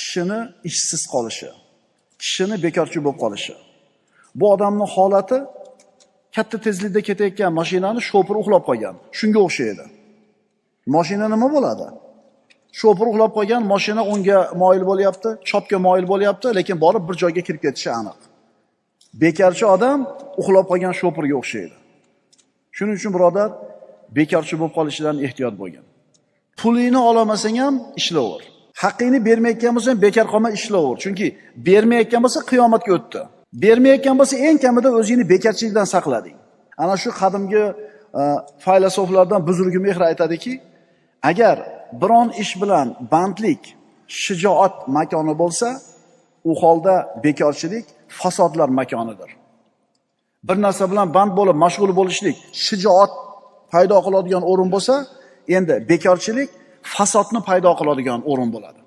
kishini ishsiz qolishi, kishini bekorchi bo'lib qolishi. Bu odamning holati katta tezlikda ketayotgan mashinani shofir uxlab qolgan. Shunga o'xshaydi. Mashina nima bo'ladi? Shofir uxlab qolgan, mashina o'ngga moyil bo'lyapti, chapga moyil bo'lyapti, lekin borib bir joyga kirib ketishi aniq. Bekorchi odam uxlab qolgan shofirga o'xshaydi. Shuning uchun birodar, bekorchi bo'lib qolishidan ehtiyot bo'lgin. Pulingni olamasang ham ishlaver. Haqqingni bermayotgan bo'lsang bekor qolmay ishlaver. Chunki bermayotgan bo'lsa qiyomatga o'tdi. Bermayotgan bo'lsa eng kamida o'zingni bekorchilikdan saqlading. Ana shu qadimgi faylosoflardan Buzurgi Mehr aytadiki, agar biron ish bilan bandlik, shijoat makoni bo'lsa, u holda bekorchilik fasodlar makonidir. Bir narsa bilan band bo'lib mashg'ul bo'lishlik shijoat paydo qiladigan o'rin bo'lsa, endi bekorchilik fasodni paydo qiladigan o'rin bo'ladi.